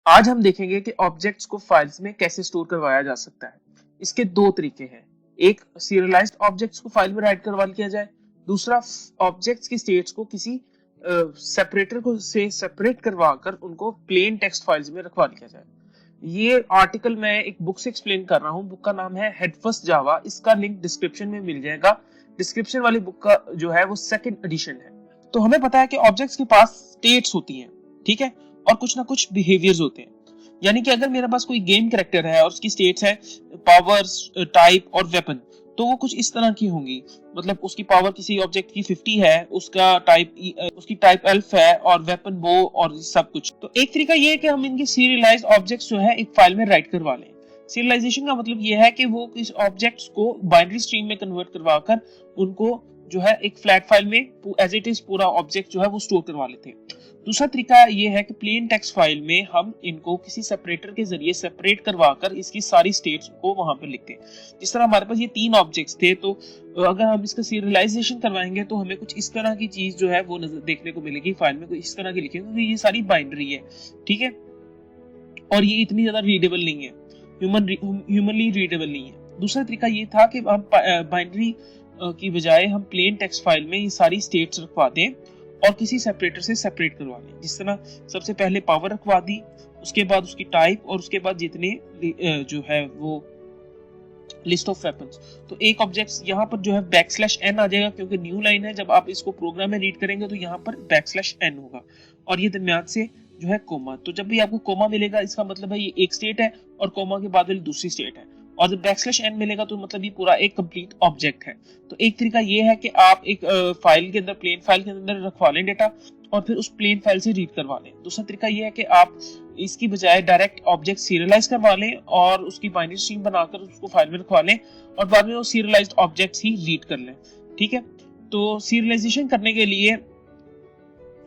आज हम देखेंगे कि ऑब्जेक्ट्स को फाइल्स में कैसे स्टोर करवाया जा सकता है। इसके दो तरीके हैं। एक, सीरियलाइज्ड ऑब्जेक्ट्स को फाइल में राइट करवा लिया जाए। दूसरा, ऑब्जेक्ट्स की स्टेट्स को किसी सेपरेटर को से सेपरेट करवाकर उनको प्लेन टेक्स्ट फाइल्स में रखवा लिया जाए। ये आर्टिकल मैं एक बुक से एक्सप्लेन कर रहा हूँ। बुक का नाम है हेड फर्स्ट जावा। इसका लिंक डिस्क्रिप्शन में मिल जाएगा। डिस्क्रिप्शन वाली बुक का जो है वो सेकंड एडिशन है। तो हमें पता है कि ऑब्जेक्ट्स के पास स्टेट्स होती हैं, ठीक है, और कुछ ना कुछ बिहेवियर्स होते हैं। यानी कि अगर मेरे पास कोई गेम कैरेक्टर है और उसकी स्टेट्स है पावर्स, टाइप और वेपन, तो वो कुछ इस तरह की होंगी। मतलब उसकी पावर किसी ऑब्जेक्ट की 50 है, उसकी टाइप एल्फ है और वेपन बो और सब कुछ। तो एक तरीका ये है कि हम इनके सीरियलाइज्ड ऑब्जेक्ट्स जो है एक फाइल में राइट करवा लें। सीरियलाइजेशन का मतलब ये है कि वो इस ऑब्जेक्ट्स को बाइनरी स्ट्रीम में कन्वर्ट करवाकर उनको जो है एक फ्लैट फाइल में एज इट इज पूरा ऑब्जेक्ट जो है वो स्टोर करवा लेते हैं। दूसरा तरीका ये है कि प्लेन टेक्स्ट फाइल में हम इनको किसी सेपरेटर के जरिए सेपरेट करवाकर इसकी सारी स्टेट्स को वहां पर लिखते हैं। जिस तरह हमारे पास ये 3 ऑब्जेक्ट्स थे, तो अगर हम इसका सीरियलाइजेशन करवाएंगे तो हमें कुछ इस तरह की चीज जो है वो देखने को मिलेगी फाइल में। कुछ इस तरह की लिखेंगे क्योंकि ये सारी बाइनरी है, ठीक है, और ये इतनी ज्यादा रीडेबल नहीं है, ह्यूमनली रीडेबल नहीं है। दूसरा तरीका ये था कि हम बाइनरी की बजाय हम प्लेन टेक्स्ट फाइल में ये सारी स्टेट्स रखवा दें और किसी सेपरेटर से सेपरेट करवा लें। जिस तरह सबसे पहले पावर रखवा दी, उसके बाद उसकी टाइप और उसके बाद जितने जो है वो लिस्ट ऑफ वेपन्स। तो एक ऑब्जेक्ट यहाँ पर जो है \n आ जाएगा क्योंकि न्यू लाइन है। जब आप इसको प्रोग्राम में रीड करेंगे तो यहाँ पर \n होगा और ये दरमियान से जो है कोमा। तो जब भी आपको कोमा मिलेगा इसका मतलब है ये एक स्टेट है और कोमा के बाद दूसरी स्टेट है, और जब \n मिलेगा तो मतलब ये पूरा एक कंप्लीट ऑब्जेक्ट है। तो एक तरीका ये है कि आप एक फाइल के अंदर, प्लेन फाइल के अंदर रखवा लें डेटा और फिर उस प्लेन फाइल से रीड करवा लें। दूसरा तरीका ये है कि आप इसकी बजाय डायरेक्ट ऑब्जेक्ट सीरियलाइज करवा लें और उसकी बाइनरी स्ट्रीम बनाकर उसको फाइल में रखवा लें और बाद में वो सीरियलाइज्ड ऑब्जेक्ट्स ही रीड कर लें, ठीक है। तो सीरियलाइजेशन करने के लिए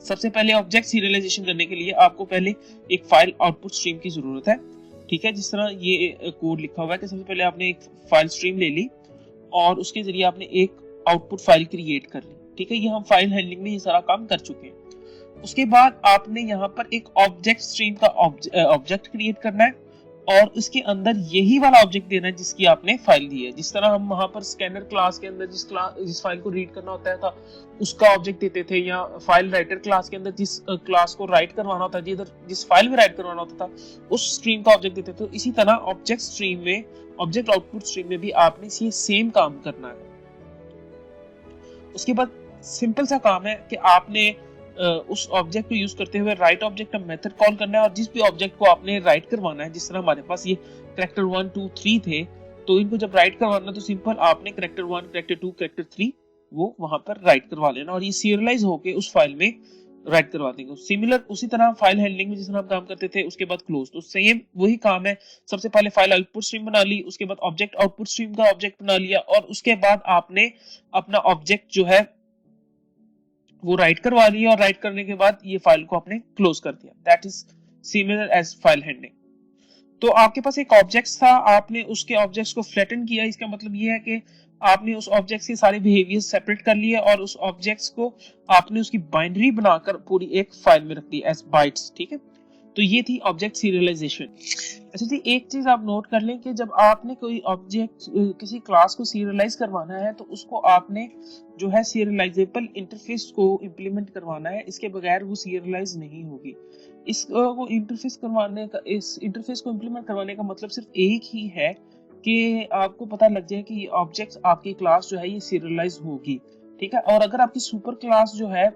सबसे पहले ऑब्जेक्ट सीरियलाइजेशन करने के लिए आपको पहले एक फाइल आउटपुट स्ट्रीम की जरूरत है, ठीक है। जिस तरह ये कोड लिखा हुआ है कि सबसे पहले आपने एक फाइल स्ट्रीम ले ली और उसके जरिए आपने एक आउटपुट फाइल क्रिएट कर ली, ठीक है। ये हम फाइल हैंडलिंग में ये सारा काम कर चुके हैं। उसके बाद आपने यहाँ पर एक ऑब्जेक्ट स्ट्रीम का ऑब्जेक्ट क्रिएट करना है और उसके अंदर यही वाला ऑब्जेक्ट देना है जिसकी आपने फाइल दी है। जिस तरह हम वहां पर स्कैनर क्लास के अंदर जिस फाइल को रीड करना होता था उसका ऑब्जेक्ट देते थे, या फाइल राइटर क्लास के अंदर जिस क्लास को राइट करवाना होता था, जिस फाइल में राइट करवाना होता था उस स्ट्रीम का ऑब्जेक्ट देते थे। तो इसी तरह ऑब्जेक्ट स्ट्रीम में, ऑब्जेक्ट आउटपुट स्ट्रीम में भी आपने ये सेम काम करना है। उसके बाद सिंपल सा काम है कि आपने उस ऑब्जेक्ट को यूज करते हुए राइट ऑब्जेक्ट का मेथड कॉल करना है और जिस भी ऑब्जेक्ट को आपने राइट करवाना है, जिस तरह हमारे पास ये कैरेक्टर 1 2 3 थे, तो इनको जब राइट करवाना तो सिंपल आपने कैरेक्टर 1 कैरेक्टर 2 कैरेक्टर 3 वो वहां पर राइट करवा लेना और ये सीरियलाइज होके उस फाइल में राइट करवा देंगे। सिमिलर उसी तरह फाइल हैंडलिंग में जिस तरह हम काम करते थे उसके बाद क्लोज, तो सेम वही काम है। सबसे पहले फाइल आउटपुट स्ट्रीम बना ली, उसके बाद ऑब्जेक्ट आउटपुट स्ट्रीम का ऑब्जेक्ट बना लिया और उसके बाद आपने अपना ऑब्जेक्ट जो है वो राइट करवा लिया और राइट करने के बाद ये फाइल को आपने क्लोज कर दिया। That is similar as file handling. तो आपके पास एक ऑब्जेक्ट था, आपने उसके ऑब्जेक्ट्स को फ्लैटन किया। इसका मतलब ये है कि आपने उस ऑब्जेक्ट्स के सारे बिहेवियर सेपरेट कर लिए और उस ऑब्जेक्ट्स को आपने उसकी बाइनरी बनाकर पूरी एक फाइल में रख दी एज बाइट्स, ठीक है। तो ये थी ऑब्जेक्ट सीरियलाइजेशन। अच्छा जी, एक चीज आप नोट कर लें कि जब आपने कोई ऑब्जेक्ट किसी क्लास को सीरियलाइज करवाना है तो उसको आपने जो है सीरियलाइजेबल इंटरफेस को इंप्लीमेंट करवाना है, इसके बगैर वो सीरियलाइज नहीं होगी। इस इंटरफेस को इंप्लीमेंट करवाने का मतलब सिर्फ एक ही है कि आपको पता लग जाए कि ऑब्जेक्ट आपकी क्लास जो है ये सीरियलाइज होगी, ठीक है। और अगर आपकी सुपर क्लास जो है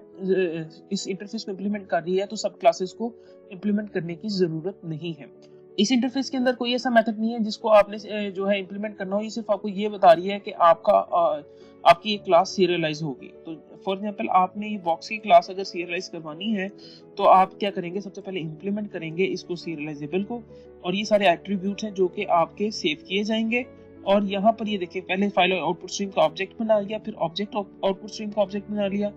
इस इंटरफेस को इंप्लीमेंट कर रही है तो सब क्लासेस को इंप्लीमेंट करने की जरूरत नहीं है। इस इंटरफेस के अंदर कोई ऐसा मेथड नहीं है जिसको आपने जो है इंप्लीमेंट करना हो। ये सिर्फ आपको ये बता रही है कि आपकी ये क्लास सीरियलाइज होगी। तो फॉर एग्जांपल आपने ये बॉक्स की क्लास अगर सीरियलाइज करवानी है तो आप क्या करेंगे, सबसे पहले इंप्लीमेंट करेंगे इसको सीरियलाइजेबल को, और ये सारे एट्रीब्यूट हैं जो कि आपके सेव किए जाएंगे। और यहाँ पर ये देखिए, पहले फाइल आउटपुट स्ट्रीम का ऑब्जेक्ट बना लिया, फिर ऑब्जेक्ट आउटपुट स्ट्रीम का ऑब्जेक्ट बना लिया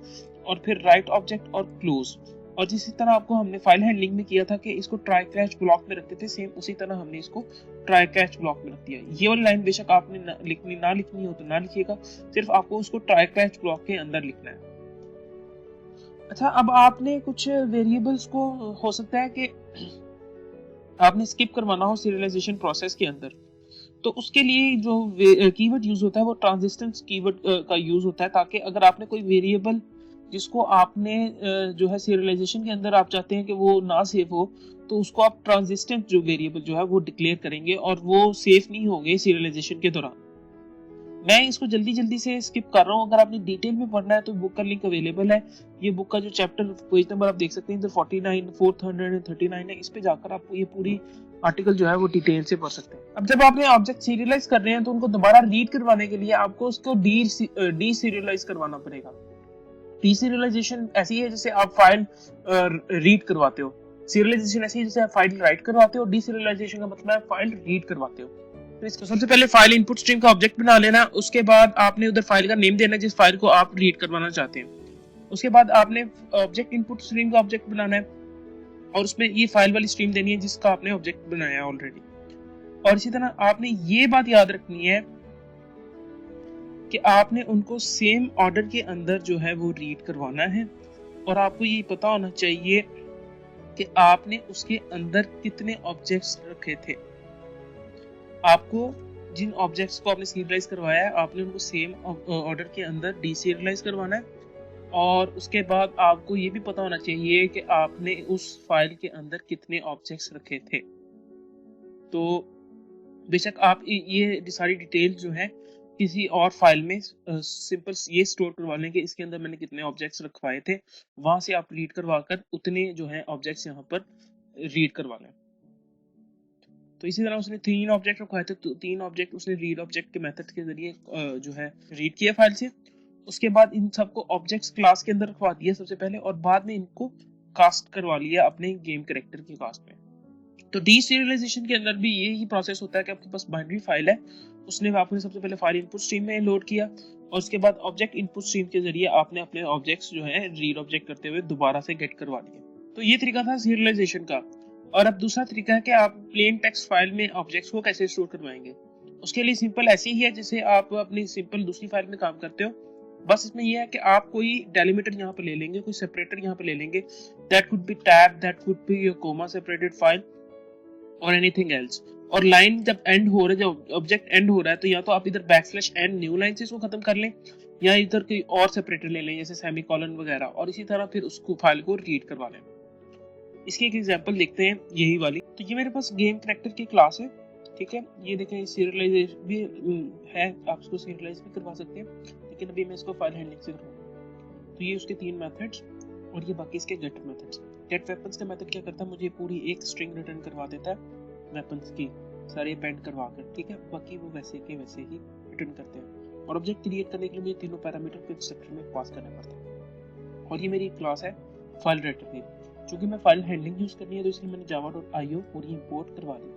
और फिर राइट ऑब्जेक्ट और क्लोज। और जिस तरह आपको हमने फाइल हैंडलिंग में किया था कि इसको ट्राई कैच ब्लॉक में रखते थे, सेम उसी तरह हमने इसको ट्राई कैच ब्लॉक में रख दिया। ये वाली लाइन बेशक आपने ना लिखनी हो तो ना लिखिएगा, सिर्फ आपको उसको ट्राई कैच ब्लॉक के अंदर लिखना है। अच्छा, अब आपने कुछ वेरिएबल्स को, हो सकता है कि आपने स्किप करवाना हो सीरियलाइजेशन प्रोसेस के अंदर, तो उसके लिए जो कीवर्ड यूज होता है वो ट्रांजिस्टेंस कीवर्ड का यूज होता है, ताकि अगर आपने कोई वेरिएबल जिसको आपने जो है सीरियलाइजेशन के अंदर आप चाहते हैं कि वो ना सेव हो, तो उसको आप ट्रांजिस्टेंट जो वेरिएबल जो है वो डिक्लेयर करेंगे और वो सेव नहीं होंगे सीरियलाइजेशन के दौरान। मैं इसको जल्दी जल्दी से स्किप कर रहा हूँ, अगर आपने डिटेल में पढ़ना है तो बुक का लिंक अवेलेबल है। ये बुक का जो चैप्टर पेज नंबर आप देख सकते हैं इधर 49 439 है, इस पे जाकर आप ये पूरी आर्टिकल जो है वो डिटेल से पढ़ सकते हैं। अब जब आपने ऑब्जेक्ट सीरियलाइज कर रहे हैं तो उनको दोबारा रीड करवाने के लिए आपको उसको डी सीरियलाइज करवाना पड़ेगा। डी सीरियलाइजेशन ऐसी है जैसे आप फाइल रीड करवाते हो, सीरियलाइजेशन ऐसी है जैसे आप फाइल राइट करवाते हो, डी सीरियलाइजेशन का मतलब है फाइल रीड करवाते हो। तो इसको सबसे पहले फाइल इनपुट स्ट्रीम का ऑब्जेक्ट बना लेना, उसके बाद आपने उधर फाइल का नेम देना जिस फाइल को आप रीड करवाना चाहते हैं। उसके बाद आपने ऑब्जेक्ट इनपुट स्ट्रीम का ऑब्जेक्ट बनाना है और उसमें ये फाइल वाली स्ट्रीम देनी है जिसका आपने ऑब्जेक्ट बनाया है ऑलरेडी। और इसी तरह आपने ये बात याद रखनी है कि आपने उनको सेम ऑर्डर के अंदर जो है वो रीड करवाना है, और आपको ये पता होना चाहिए कि आपने उसके अंदर कितने ऑब्जेक्ट्स रखे थे। आपको जिन ऑब्जेक्ट्स को आपने सीरियलाइज करवाया है आपने उनको सेम ऑर्डर के अंदर डीसीरियलाइज करवाना है, और उसके बाद आपको ये भी पता होना चाहिए कि आपने उस फाइल के अंदर कितने ऑब्जेक्ट्स रखे थे। तो बेशक आप ये सारी डिटेल जो है किसी और फाइल में सिंपल ये स्टोर करवा लें कि इसके अंदर मैंने कितने ऑब्जेक्ट्स रखवाए थे, वहां से आप रीड करवाकर उतने जो है ऑब्जेक्ट्स यहाँ पर रीड करवा लें। तो इसी तरह उसने 3 ऑब्जेक्ट रखवाए थे, तो 3 ऑब्जेक्ट उसने रीड ऑब्जेक्ट के मेथड के जरिए जो है रीड किया फाइल से। उसके बाद इन सबको ऑब्जेक्ट्स क्लास के अंदर रखवा दिया सबसे पहले, और बाद में इनको कास्ट करवा लिया अपने गेम कैरेक्टर के कास्ट में। तो डीसीरियलाइजेशन के अंदर भी यही प्रोसेस होता है कि आपके पास बाइनरी फाइल है, उसने आपने सबसे पहले फाइल इनपुट स्ट्रीम में लोड किया और उसके बाद ऑब्जेक्ट इनपुट स्ट्रीम के जरिए आपने अपने ऑब्जेक्ट्स जो है रीड ऑब्जेक्ट करते हुए दोबारा से गेट करवा लिए। तो ये तरीका था सीरियलाइजेशन का। और अब दूसरा तरीका है कि आप प्लेन टेक्स्ट फाइल में ऑब्जेक्ट्स को कैसे स्टोर करवाएंगे। उसके लिए सिंपल ऐसे ही है जैसे आप अपनी सिंपल दूसरी फाइल में काम करते हो, बस इसमें यह है कि आप कोई डेलिमिटर यहाँ पे ले लेंगे, कोई सेपरेटर यहाँ पे ले लेंगे, that could be tab, that could be your coma separated file और एनीथिंग एल्स। और लाइन जब एंड हो रहा है, जब ऑब्जेक्ट एंड हो रहा है, तो या तो आप इधर बैकस्लैश एंड न्यू लाइन से इसको खत्म कर लें, या इधर कोई और सेपरेटर ले लें जैसे सेमीकोलन वगैरह, और इसी तरह फिर उसको फाइल को रीड करवा लें। इसकी एक एग्जांपल देखते हैं यही वाली। तो ये मेरे पास गेम कनेक्टर की क्लास है, ठीक है। ये देखें सीरियलाइज भी है, आप इसको सीरियलाइज भी करवा सकते हैं, लेकिन अभी मैं इसको फाइल हैंडलिंग से करवाऊंगा। तो ये उसके 3 मेथड्स और ये बाकी इसके गेट मेथड्स। गेट वेपन्स का मेथड क्या करता है, मुझे पूरी एक स्ट्रिंग रिटर्न करवा देता है वेपन्स की सारे पेंट करवा कर, ठीक है। बाकी वो वैसे के वैसे ही रिटर्न करते हैं। और ऑब्जेक्ट क्रिएट करने के लिए मुझे तीनों पैरामीटर कंस्ट्रक्टर में पास करना पड़ता है। और ये मेरी क्लास है फाइल राइटर की। चूंकि मैं फाइल हैंडलिंग यूज करनी है तो इसलिए मैंने java.io पूरी इंपोर्ट करवा ली,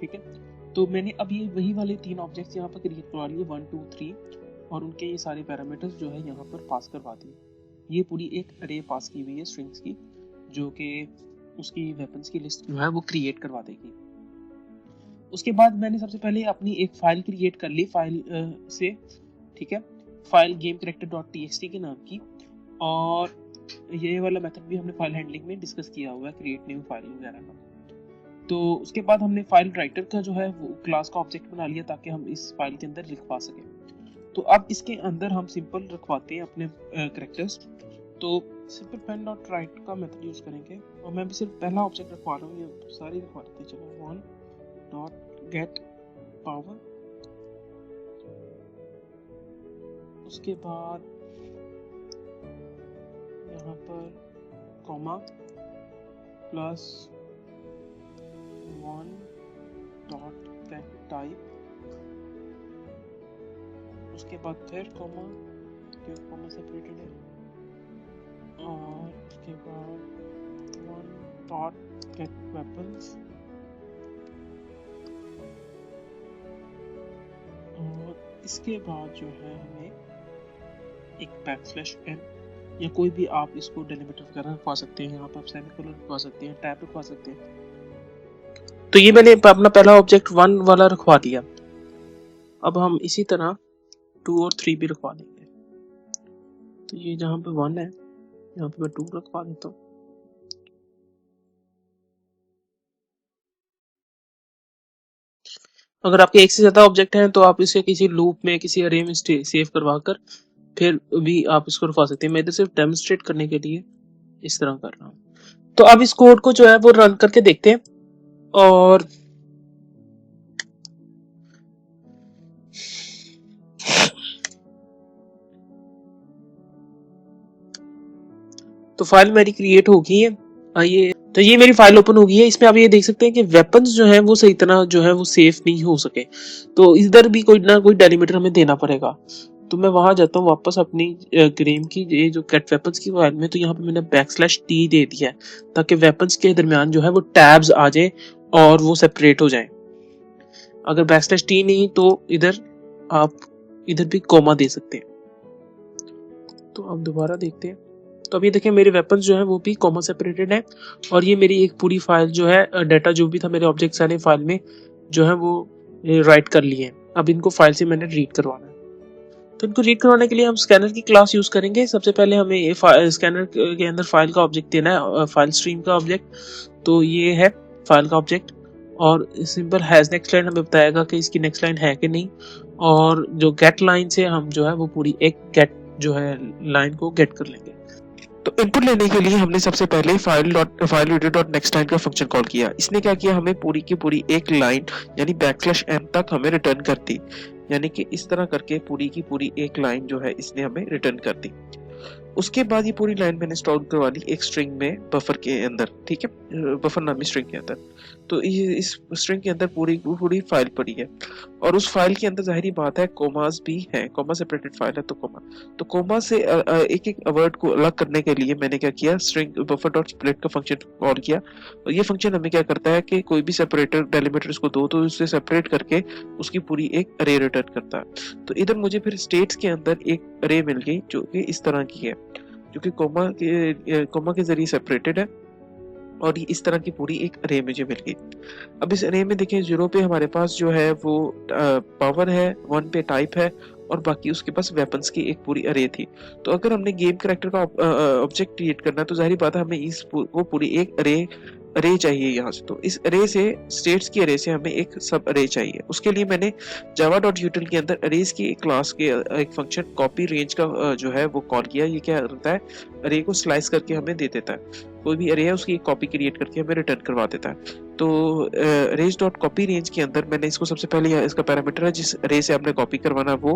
ठीक है। तो मैंने अब ये वही वाले 3 ऑब्जेक्ट्स यहाँ पर क्रिएट करवा लिए 1 2 3, और उनके ये सारे पैरामीटर्स जो है यहाँ पर पास करवा दिए। ये पूरी एक अरे पास की हुई है स्ट्रिंग्स की, जो कि उसकी वेपन्स की लिस्ट जो है वो क्रिएट करवा देगी। उसके बाद मैंने सबसे पहले अपनी एक फाइल क्रिएट कर ली फाइल से, ठीक है, फाइल gamecharacter.txt के नाम की। और ये वाला मेथड भी हमने फाइल हैंडलिंग में डिस्कस किया हुआ है, क्रिएट न्यू फाइल वगैरह का। तो उसके बाद हमने फाइल राइटर का जो है वो क्लास का ऑब्जेक्ट बना लिया ताकि हम इस फाइल के अंदर लिखवा सकें। तो अब इसके अंदर हम सिंपल रखवाते हैं अपने कैरेक्टर्स। तो सिंपल पेन डॉट राइट का मेथड यूज करेंगे, और मैं भी सिर्फ पहला ऑब्जेक्ट रखवा रहा हूँ, ये सारे रखवा देते हैं। चलो 1 डॉट गेट पावर, उसके बाद यहाँ पर comma plus 1 dot gate type, उसके बाद फिर कॉमा, क्योंकि कॉमा सेपरेटेड है, और उसके बाद 1 डॉट गेट वेपन्स, और इसके बाद जो है हमें एक बैकस्लैश n, या कोई भी आप इसको डेलिमिटर वगैरह रखवा सकते हैं, यहाँ पर आप सेमीकोलन रखवा सकते हैं, टैब रखवा सकते हैं। तो ये मैंने अपना पहला ऑब्जेक्ट 1 वाला रखवा दिया। अब हम इसी तरह 2 और 3 भी रखवा देंगे। तो ये जहाँ पे 1 है यहाँ पे मैं 2 रखवा देता हूँ। अगर आपके एक से ज़्यादा ऑब्जेक्ट हैं तो आप इसे किसी लूप में, किसी अरे में सेव करवा कर फिर भी आप इसको रखवा सकते हैं। मैं इधर सिर्फ डेमोन्स्ट्रेट करने के लिए इस तरह कर रहा हूँ। तो अब इस कोड को जो है वो रन करके देखते हैं और तो फाइल मेरी क्रिएट हो गई है। आइए, तो ये मेरी फाइल ओपन हो गई है। इसमें आप ये देख सकते हैं कि वेपन्स जो है वो सही तरह जो है वो सेफ नहीं हो सके, तो इधर भी कोई ना कोई डेलीमीटर हमें देना पड़ेगा। तो मैं वहां जाता हूँ वापस अपनी गेम की ये जो गेट वेपन्स की फाइल में, तो यहाँ पे मैंने \t दे दिया है ताकि वेपन्स के दरमियान जो है वो टैब्स आ जाए और वो सेपरेट हो जाए। अगर \t नहीं तो इधर आप इधर भी कोमा दे सकते हैं। तो अब दोबारा देखते हैं। तो अब ये देखें मेरे वेपन्स जो है वो भी कॉमा सेपरेटेड है और ये मेरी एक पूरी फाइल जो है डाटा जो भी था मेरे ऑब्जेक्ट्स यानी फाइल में जो है वो राइट कर लिए हैं। अब इनको फाइल से मैंने रीड करवाना है। तो इनको रीड करवाने के लिए हम स्कैनर की क्लास यूज करेंगे। सबसे पहले हमें ये स्कैनर के अंदर फाइल का ऑब्जेक्ट देना है, फाइल स्ट्रीम का ऑब्जेक्ट। तो ये है फाइल का ऑब्जेक्ट और सिंपल हैज नेक्स्ट लाइन हमें बताएगा कि इसकी नेक्स्ट लाइन है कि नहीं, और जो गेट लाइन से हम जो है वो पूरी एक गेट जो है लाइन को गेट कर लेंगे। तो इनपुट लेने के लिए हमने सबसे पहले file reader dot next line का फंक्शन कॉल किया। इसने क्या किया, हमें पूरी की पूरी एक लाइन यानी \n तक हमें रिटर्न कर दी। यानी कि इस तरह करके पूरी की पूरी एक लाइन जो है इसने हमें रिटर्न कर दी। उसके बाद ये पूरी लाइन मैंने स्टोर करवा ली एक स्ट्रिंग में बफर के अंदर, ठीक है, बफर नामी स्ट्रिंग के अंदर। तो इस स्ट्रिंग के अंदर पूरी फाइल पड़ी है और उस फाइल के अंदर जाहिर बात है कोमास भी है, कोमा सेपरेटेड फाइल है। तो कोमा से एक एक वर्ड को अलग करने के लिए मैंने क्या किया, स्ट्रिंग बफर डॉट स्प्लिट का फंक्शन कॉल किया। और ये फंक्शन हमें क्या करता है कि कोई भी सेपरेटर डेलिमीटर इसको दो तो उससे सेपरेट करके उसकी पूरी एक अरे रिटर्न करता है। तो इधर मुझे फिर स्टेट्स के अंदर एक अरे मिल गई जो कि इस तरह की है, जो कि कोमा के जरिए सेपरेटेड है और ये इस तरह की पूरी एक अरे मुझे मिल गई। अब इस अरे में देखें 0 पे हमारे पास जो है वो पावर है, 1 पे टाइप है और बाकी उसके पास वेपन्स की एक पूरी अरे थी। तो अगर हमने गेम कैरेक्टर का ऑब्जेक्ट क्रिएट करना है तो जाहिर बात है हमें वो पूरी एक अरे चाहिए यहाँ से। तो इस अरे से स्टेट्स की अरे से हमें एक सब अरे चाहिए। उसके लिए मैंने java.util के अंदर अरेज की एक क्लास के एक फंक्शन कॉपी रेंज का जो है वो कॉल किया। ये क्या करता है, अरे को स्लाइस करके हमें दे देता है। कोई भी अरे है उसकी एक कॉपी क्रिएट करके हमें रिटर्न करवा देता है। तो अरेज डॉट कॉपी रेंज के अंदर मैंने इसको सबसे पहले इसका पैरामीटर है जिस अरे से आपने कॉपी करवाना वो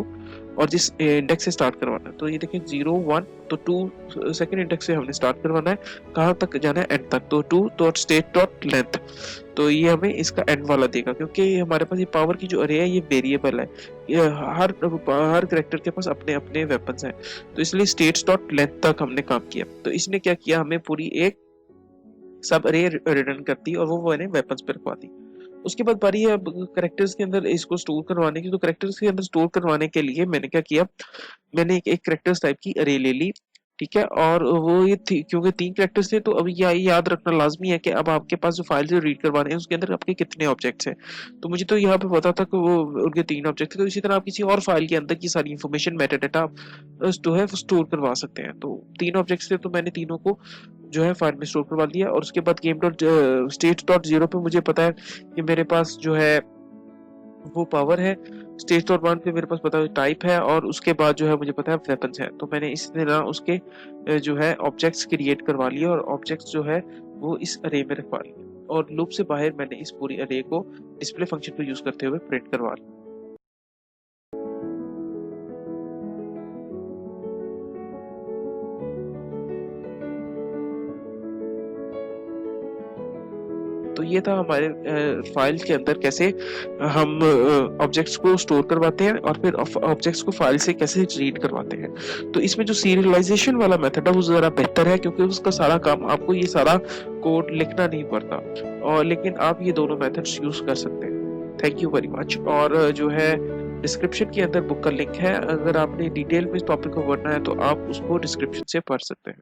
और जिस इंडेक्स से स्टार्ट करवाना है। तो ये देखें 0 1 तो 2 सेकंड इंडेक्स से हमने स्टार्ट करवाना है, कहाँ तक जाना है, एंड तक। तो 2 डॉट स्टेट डॉट लेंथ, तो ये हमें इसका एंड वाला देगा क्योंकि हमारे पास ये पावर की जो अरे है ये वेरिएबल है। ये हर कैरेक्टर के पास अपने अपने वेपन्स हैं, तो इसलिए स्टेट्स डॉट लेंथ तक हमने काम किया। तो इसने क्या किया, हमें पूरी एक सब अरे रिटर्न कर दी और वो मैंने वेपन्स पे रखवा दी। उसके बाद बारी है अब करेक्टर्स के अंदर इसको स्टोर करवाने की। तो करेक्टर्स के अंदर स्टोर करवाने के लिए मैंने क्या किया, मैंने एक करेक्टर्स टाइप की अरे ले ली, ठीक है। और वो ये थी क्योंकि 3 करेक्टर्स थे तो अब ये याद रखना लाजमी है कि अब आपके पास जो फाइल से रीड करवाने हैं उसके अंदर आपके कितने ऑब्जेक्ट्स हैं। तो मुझे तो यहाँ पे पता था कि वो उनके 3 ऑब्जेक्ट थे। तो इसी तरह आप किसी और फाइल के अंदर की सारी इन्फॉर्मेशन मेटाडाटा आप जो है स्टोर करवा सकते हैं। तो 3 ऑब्जेक्ट्स थे तो मैंने तीनों को जो है फाइल में स्टोर करवा दिया। और उसके बाद गेम डॉट स्टेट डॉट 0 पे मुझे पता है कि मेरे पास जो है वो पावर है, स्टेज डॉट 1 पे मेरे पास पता है टाइप है और उसके बाद जो है मुझे पता है वेपन्स है। तो मैंने इस तरह उसके जो है ऑब्जेक्ट्स क्रिएट करवा लिए और ऑब्जेक्ट्स जो है वो इस अरे में रखवा लिए और लूप से बाहर मैंने इस पूरी अरे को डिस्प्ले फंक्शन को यूज करते हुए प्रिंट करवा लिया। तो ये था हमारे फाइल के अंदर कैसे हम ऑब्जेक्ट्स को स्टोर करवाते हैं और फिर ऑब्जेक्ट्स को फाइल से कैसे रीड करवाते हैं। तो इसमें जो सीरियलाइजेशन वाला मेथड है वो ज़रा बेहतर है क्योंकि उसका सारा काम आपको ये सारा कोड लिखना नहीं पड़ता, और लेकिन आप ये दोनों मेथड्स यूज कर सकते हैं। Thank you very much. और जो है डिस्क्रिप्शन के अंदर बुक का लिंक है, अगर आपने डिटेल में इस टॉपिक को पढ़ना है तो आप उसको डिस्क्रिप्शन से पढ़ सकते हैं।